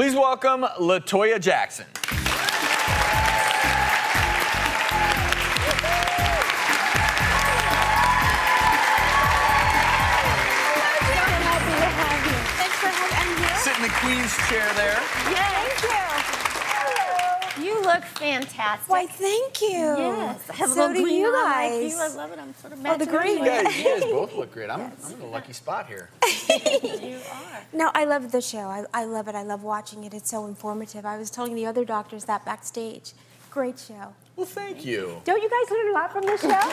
Please welcome Toya Jackson. Sit in the Queen's chair there. Yeah, thank you. Hello. You look fantastic. Why, thank you. Yes. I have So a little do green you on guys. like you. I love it. I'm sort of Oh, matching. the green. You guys both look great. I'm in a lucky spot here. You are. No, I love the show. I love it. I love watching it. It's so informative. I was telling the other doctors that backstage. Great show. Well, thank you. Don't you guys learn a lot from this show? That's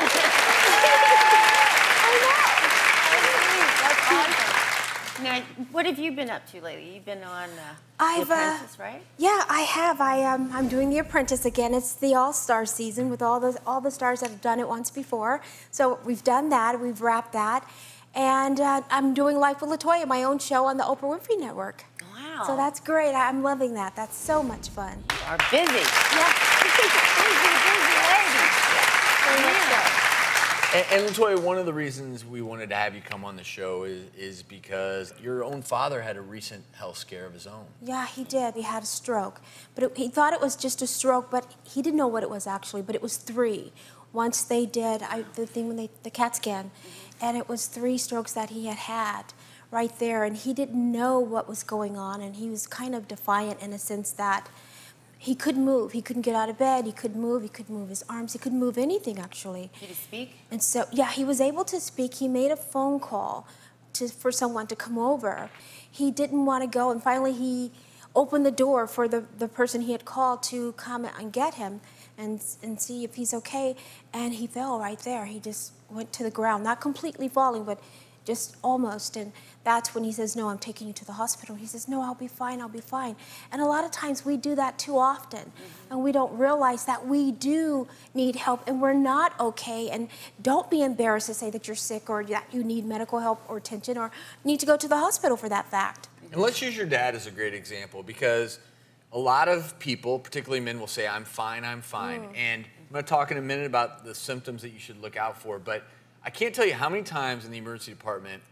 awesome. Now, what have you been up to lately? You've been on The Apprentice, right? Yeah, I have. I'm doing The Apprentice again. It's the all-star season with all the stars that have done it once before. So we've done that. We've wrapped that. And I'm doing Life with Toya, my own show on the Oprah Winfrey Network. Wow. So that's great. I'm loving that. That's so much fun. You are busy. Yeah. Busy lady. And Toya, one of the reasons we wanted to have you come on the show is because your own father had a recent health scare of his own. Yeah, he did. He had a stroke. But he thought it was just a stroke, but he didn't know what it was actually, but it was 3. Once they did the thing when the CAT scan, and it was 3 strokes that he had right there, and he didn't know what was going on, and he was kind of defiant in a sense that he couldn't move. He couldn't get out of bed. He couldn't move. He couldn't move his arms. He couldn't move anything, actually. Did he speak? And so, yeah, he was able to speak. He made a phone call for someone to come over. He didn't want to go, and finally he opened the door for the person he had called to come and get him and see if he's okay, and he fell right there. He just went to the ground, not completely falling, but just almost, and that's when he says, no, I'm taking you to the hospital. He says, no, I'll be fine, I'll be fine. And a lot of times we do that too often, and we don't realize that we do need help, and we're not okay, and don't be embarrassed to say that you're sick or that you need medical help or attention or need to go to the hospital for that fact. And let's use your dad as a great example, because a lot of people, particularly men, will say, I'm fine, I'm fine. And I'm going to talk in a minute about the symptoms that you should look out for, but I can't tell you how many times in the emergency department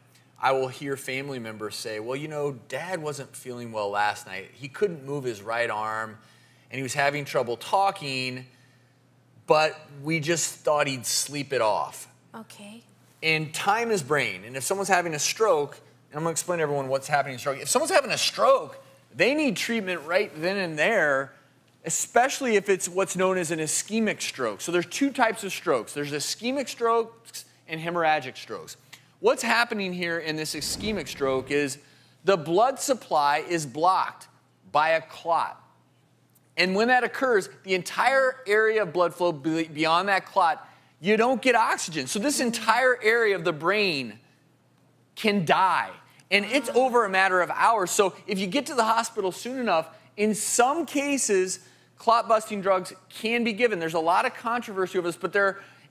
I will hear family members say, well, you know, Dad wasn't feeling well last night. He couldn't move his right arm, and he was having trouble talking, but we just thought he'd sleep it off. Okay. And time is brain. And if someone's having a stroke, and I'm going to explain to everyone what's happening in a stroke. If someone's having a stroke, they need treatment right then and there, especially if it's what's known as an ischemic stroke. So there's 2 types of strokes. There's ischemic strokes and hemorrhagic strokes. What's happening here in this ischemic stroke is the blood supply is blocked by a clot. And when that occurs, the entire area of blood flow beyond that clot, you don't get oxygen. So this entire area of the brain can die. And it's over a matter of hours. So if you get to the hospital soon enough, in some cases, clot-busting drugs can be given. There's a lot of controversy over this, but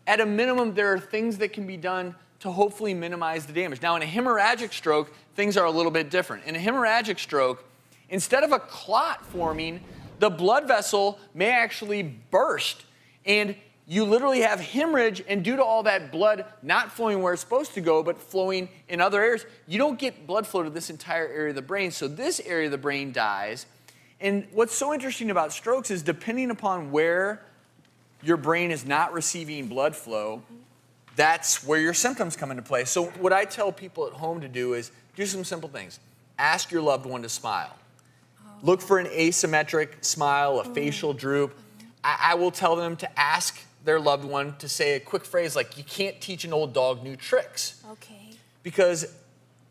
at a minimum, there are things that can be done to hopefully minimize the damage. Now, in a hemorrhagic stroke, things are a little bit different. In a hemorrhagic stroke, instead of a clot forming, the blood vessel may actually burst, and you literally have hemorrhage, and due to all that blood not flowing where it's supposed to go, but flowing in other areas, you don't get blood flow to this entire area of the brain, so this area of the brain dies. And what's so interesting about strokes is depending upon where your brain is not receiving blood flow, that's where your symptoms come into play. So what I tell people at home to do is do some simple things. Ask your loved one to smile. Look for an asymmetric smile, a facial droop. I will tell them to ask their loved one to say a quick phrase like, you can't teach an old dog new tricks. Okay. Because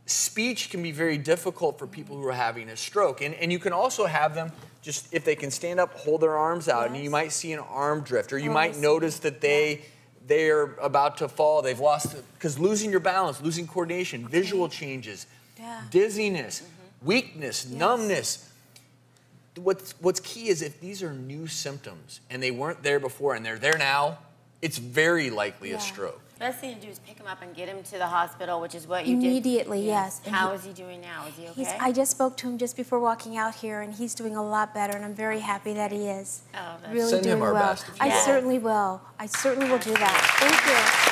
speech can be very difficult for people who are having a stroke. And you can also have them, just if they can stand up, hold their arms out, and you might see an arm drift, or you might notice that they're about to fall, they've lost, because losing your balance, losing coordination, visual changes, dizziness, weakness, numbness. What's key is if these are new symptoms and they weren't there before and they're there now, it's very likely a stroke. The best thing to do is pick him up and get him to the hospital, which is what you did. Immediately, yes. And how is he doing now? Is he okay? I just spoke to him just before walking out here, and he's doing a lot better, and I'm very happy that he is. Oh, that's really Send doing him our well. best. I certainly will. I certainly will do that. Thank you.